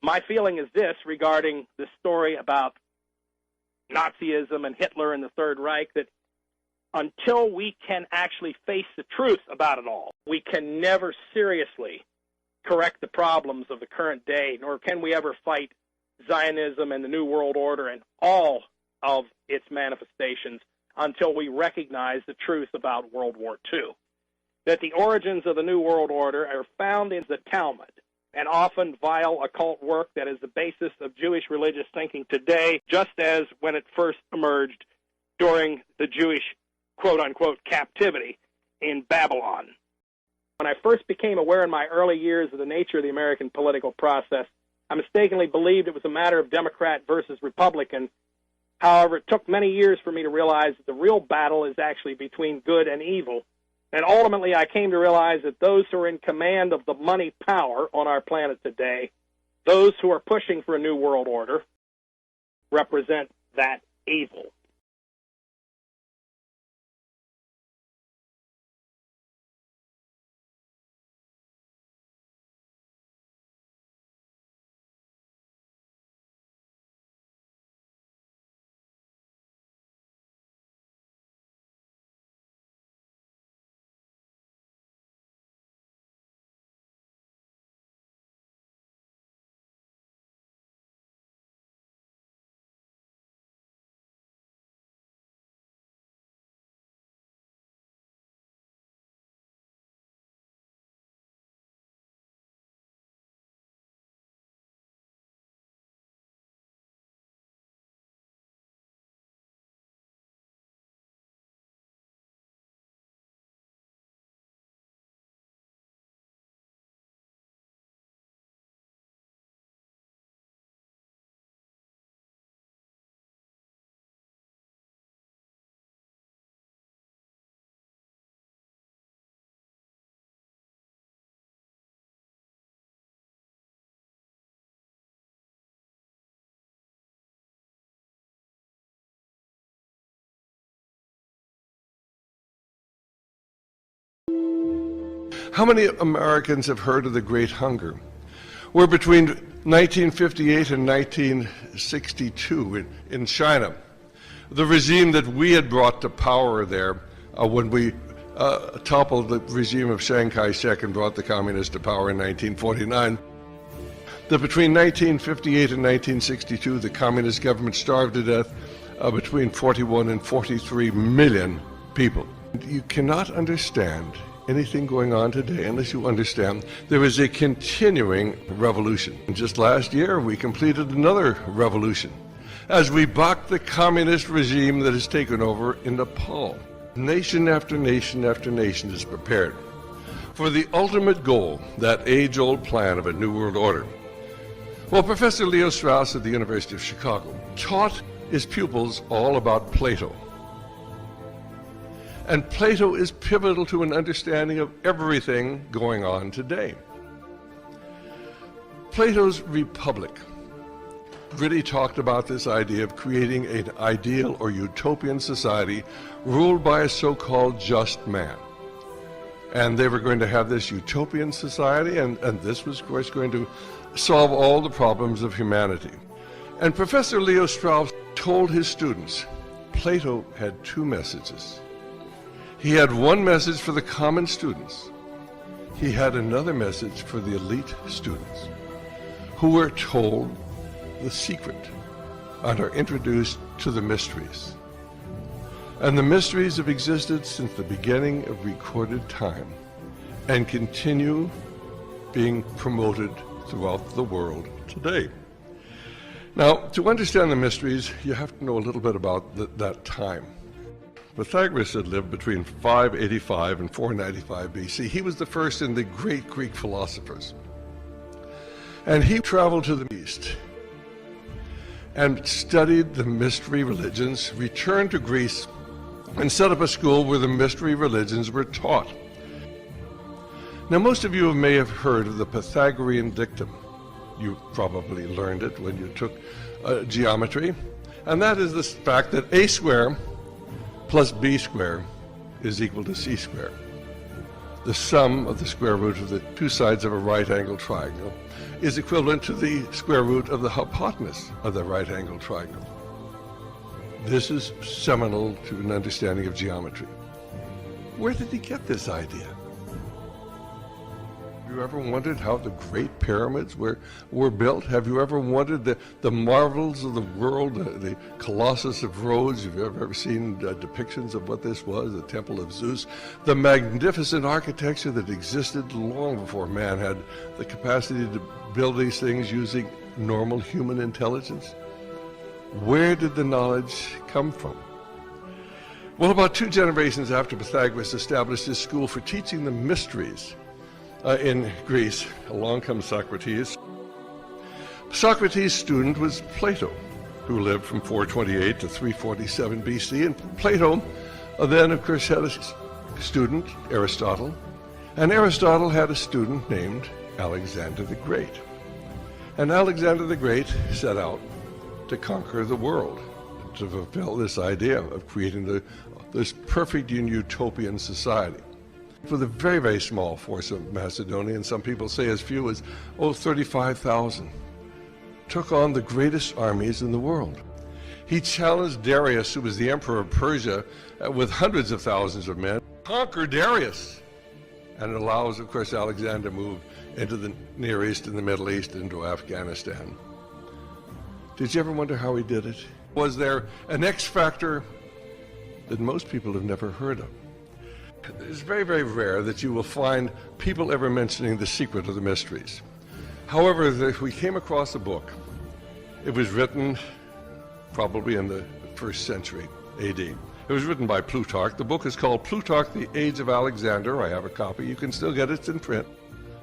My feeling is this regarding the story about Nazism and Hitler and the Third Reich, that until we can actually face the truth about it all, we can never seriously correct the problems of the current day, nor can we ever fight Zionism and the New World Order and all of its manifestations until we recognize the truth about World War II. That the origins of the New World Order are found in the Talmud, and often vile occult work that is the basis of Jewish religious thinking today, just as when it first emerged during the Jewish quote-unquote captivity in Babylon. When I first became aware in my early years of the nature of the American political process, I mistakenly believed it was a matter of Democrat versus Republican. However, it took many years for me to realize that the real battle is actually between good and evil. And ultimately, I came to realize that those who are in command of the money power on our planet today, those who are pushing for a new world order, represent that evil. How many Americans have heard of the Great Hunger? Where between 1958 and 1962 in China, the regime that we had brought to power there when we toppled the regime of Chiang Kai-shek and brought the communists to power in 1949, that between 1958 and 1962, the communist government starved to death between 41 and 43 million people. You cannot understand anything going on today unless you understand there is a continuing revolution. And just last year, we completed another revolution as we bucked the communist regime that has taken over in Nepal. Nation after nation after nation is prepared for the ultimate goal, that age-old plan of a new world order. Well, Professor Leo Strauss at the University of Chicago taught his pupils all about Plato. And Plato is pivotal to an understanding of everything going on today. Plato's Republic really talked about this idea of creating an ideal or utopian society ruled by a so-called just man. And they were going to have this utopian society, and this was, of course, going to solve all the problems of humanity. And Professor Leo Strauss told his students, Plato had two messages. He had one message for the common students. He had another message for the elite students who were told the secret and are introduced to the mysteries. And the mysteries have existed since the beginning of recorded time and continue being promoted throughout the world today. Now, to understand the mysteries, you have to know a little bit about that time. Pythagoras had lived between 585 and 495 BC. He was the first in the great Greek philosophers. And he traveled to the East and studied the mystery religions, returned to Greece, and set up a school where the mystery religions were taught. Now, most of you may have heard of the Pythagorean dictum. You probably learned it when you took geometry. And that is the fact that a square plus b squared is equal to c squared. the sum of the square root of the two sides of a right-angled triangle is equivalent to the square root of the hypotenuse of the right-angled triangle. This is seminal to an understanding of geometry. Where did he get this idea? Have you ever wondered how the great pyramids were built? Have you ever wondered the marvels of the world, the Colossus of Rhodes? Have you ever seen depictions of what this was, the Temple of Zeus? The magnificent architecture that existed long before man had the capacity to build these things using normal human intelligence? Where did the knowledge come from? Well, about 2 generations after Pythagoras established his school for teaching the mysteries in Greece, along comes Socrates. Socrates' student was Plato, who lived from 428 to 347 BC, and Plato then, of course, had a student, Aristotle, and Aristotle had a student named Alexander the Great. And Alexander the Great set out to conquer the world, to fulfill this idea of creating this perfect and utopian society. With a very, very small force of Macedonians, some people say as few as 35,000, took on the greatest armies in the world. He challenged Darius, who was the emperor of Persia, with hundreds of thousands of men, conquer Darius, and it allows, of course, Alexander to move into the Near East and the Middle East, into Afghanistan. Did you ever wonder how he did it? Was there an X factor that most people have never heard of? It's very, very rare that you will find people ever mentioning the secret of the mysteries. However, if we came across a book, it was written probably in the 1st century AD. It was written by Plutarch. The book is called Plutarch, The Age of Alexander. I have a copy. You can still get it. It's in print.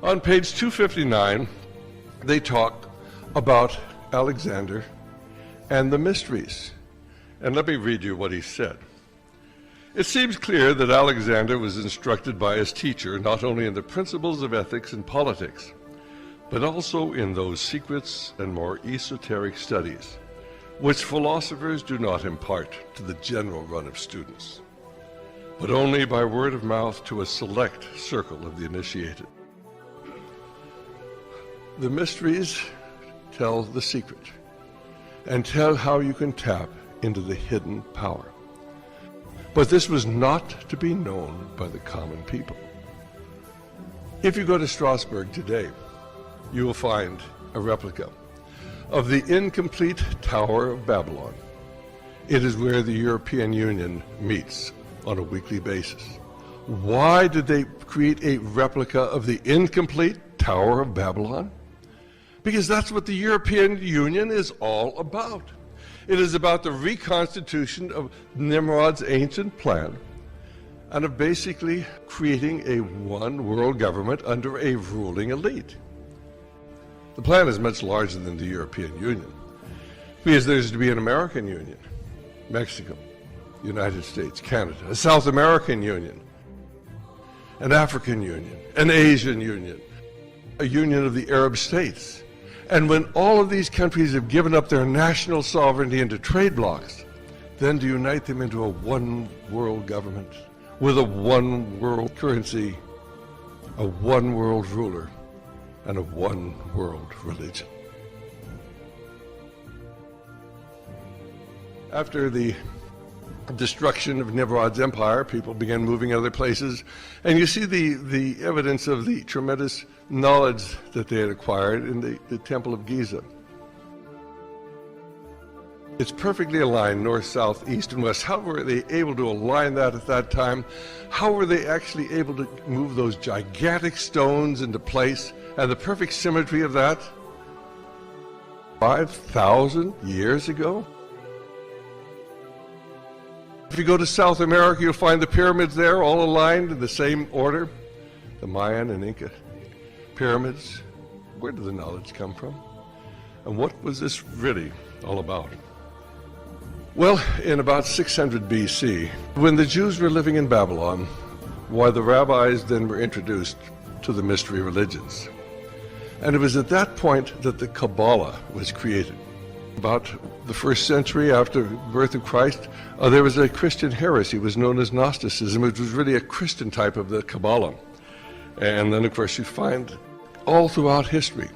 On page 259, they talk about Alexander and the mysteries. And let me read you what he said. It seems clear that Alexander was instructed by his teacher not only in the principles of ethics and politics, but also in those secrets and more esoteric studies, which philosophers do not impart to the general run of students, but only by word of mouth to a select circle of the initiated. The mysteries tell the secret and tell how you can tap into the hidden power. But this was not to be known by the common people. If you go to Strasbourg today, you will find a replica of the incomplete Tower of Babylon. It is where the European Union meets on a weekly basis. Why did they create a replica of the incomplete Tower of Babylon? Because that's what the European Union is all about. It is about the reconstitution of Nimrod's ancient plan and of basically creating a one world government under a ruling elite. The plan is much larger than the European Union, because there's to be an American Union, Mexico, United States, Canada, a South American Union, an African Union, an Asian Union, a union of the Arab states. And when all of these countries have given up their national sovereignty into trade blocs, then to unite them into a one world government with a one world currency, a one world ruler, and a one world religion. After the destruction of Nimrod's empire, people began moving other places, and you see the evidence of the tremendous knowledge that they had acquired in the Temple of Giza. It's perfectly aligned north, south, east, and west. How were they able to align that at that time? How were they actually able to move those gigantic stones into place and the perfect symmetry of that? 5,000 years ago? If you go to South America, you'll find the pyramids there, all aligned in the same order. The Mayan and Inca pyramids. Where did the knowledge come from? And what was this really all about? Well, in about 600 BC, when the Jews were living in Babylon, why the rabbis then were introduced to the mystery religions. And it was at that point that the Kabbalah was created. About the 1st century after the birth of Christ, there was a Christian heresy. It was known as Gnosticism, which was really a Christian type of the Kabbalah. And then, of course, you find all throughout history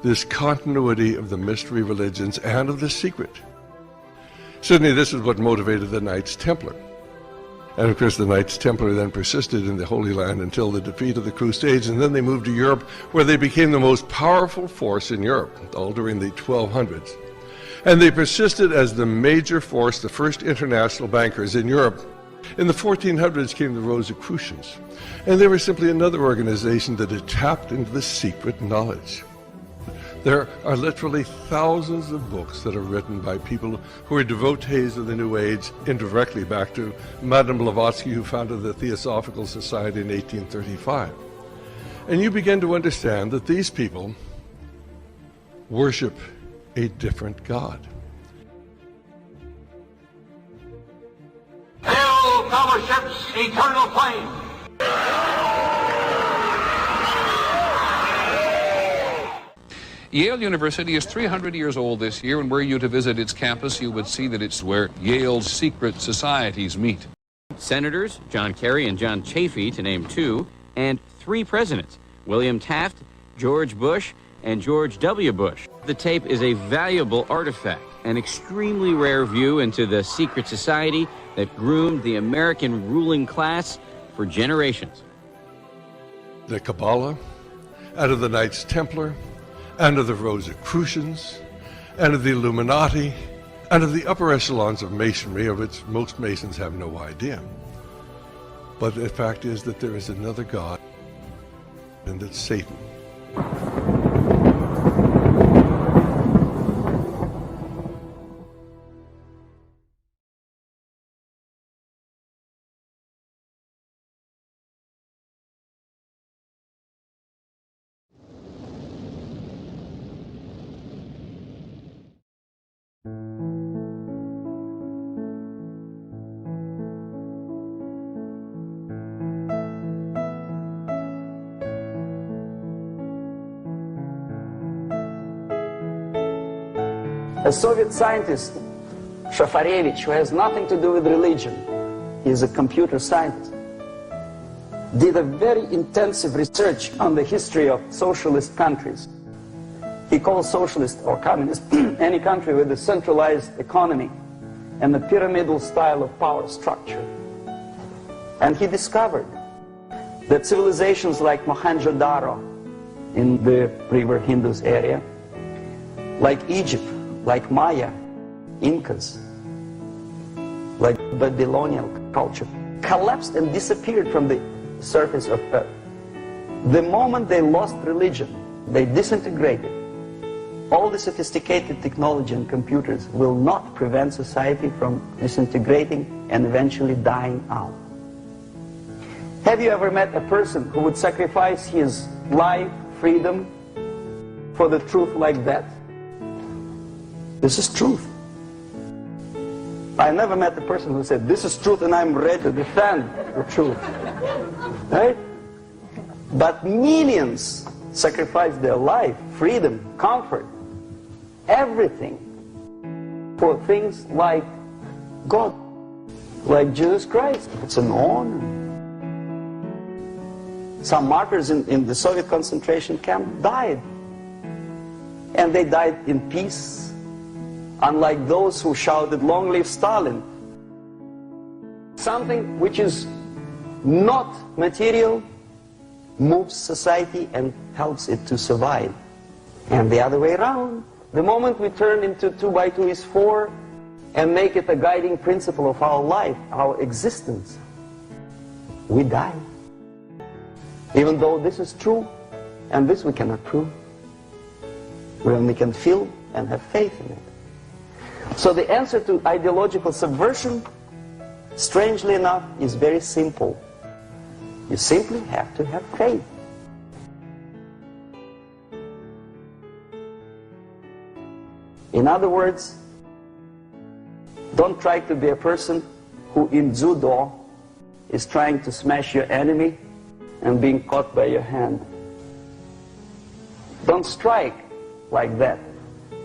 this continuity of the mystery religions and of the secret. Certainly, this is what motivated the Knights Templar. And of course, the Knights Templar then persisted in the Holy Land until the defeat of the Crusades, and then they moved to Europe, where they became the most powerful force in Europe, all during the 1200s. And they persisted as the major force, the first international bankers in Europe. In the 1400s came the Rosicrucians, and they were simply another organization that had tapped into the secret knowledge. There are literally thousands of books that are written by people who are devotees of the New Age, indirectly back to Madame Blavatsky, who founded the Theosophical Society in 1835. And you begin to understand that these people worship a different God. Hail, fellowship's eternal flame! Yale University is 300 years old this year, and were you to visit its campus, you would see that it's where Yale's secret societies meet. Senators, John Kerry and John Chafee, to name two, and 3 presidents, William Taft, George Bush, and George W. Bush. The tape is a valuable artifact, an extremely rare view into the secret society that groomed the American ruling class for generations. The Kabbalah, and of the Knights Templar, and of the Rosicrucians, and of the Illuminati, and of the upper echelons of Masonry, of which most Masons have no idea. But the fact is that there is another God, and it's Satan. A Soviet scientist, Shafarevich, who has nothing to do with religion, he is a computer scientist, did a very intensive research on the history of socialist countries. He calls socialist or communist any country with a centralized economy and a pyramidal style of power structure. And he discovered that civilizations like Mohenjo-Daro in the river Indus area, like Egypt, like Maya, Incas, like Babylonian culture, collapsed and disappeared from the surface of Earth. The moment they lost religion, they disintegrated. All the sophisticated technology and computers will not prevent society from disintegrating and eventually dying out. Have you ever met a person who would sacrifice his life, freedom, for the truth like that? This is truth. I never met a person who said, this is truth and I'm ready to defend the truth. Right? But millions sacrificed their life, freedom, comfort, everything for things like God, like Jesus Christ. It's an honor. Some martyrs in the Soviet concentration camp died. And they died in peace. Unlike those who shouted, long live Stalin. Something which is not material moves society and helps it to survive. And the other way around, the moment we turn into 2 by 2 is 4 and make it a guiding principle of our life, our existence, we die. Even though this is true, and this we cannot prove. We only can feel and have faith in it. So the answer to ideological subversion, strangely enough, is very simple. You simply have to have faith. In other words, don't try to be a person who in judo is trying to smash your enemy and being caught by your hand. Don't strike like that.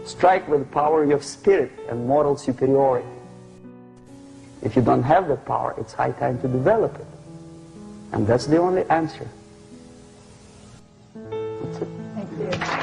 Strike with the power of spirit and moral superiority. If you don't have that power, it's high time to develop it. And that's the only answer. Thank you.